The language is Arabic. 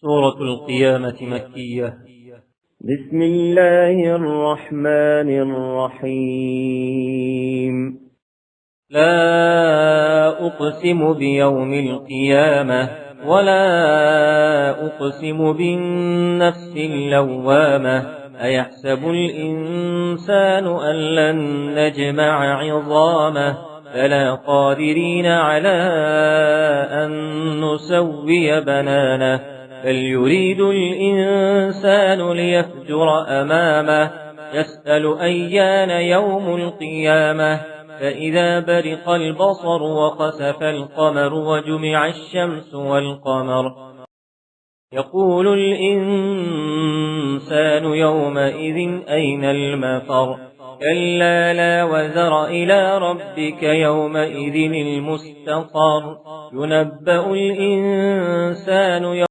سورة القيامة مكية. بسم الله الرحمن الرحيم. لا أقسم بيوم القيامة ولا أقسم بالنفس اللوامة أيحسب الإنسان أن لن نجمع عظامه بلى قادرين على أن نسوي بنانه بل يريد الإنسان ليفجر أمامه يسأل أيان يوم القيامة فإذا برق البصر وخسف القمر وجمع الشمس والقمر يقول الإنسان يومئذ أين المفر كلا لا وزر إلى ربك يومئذ المستقر ينبأ الإنسان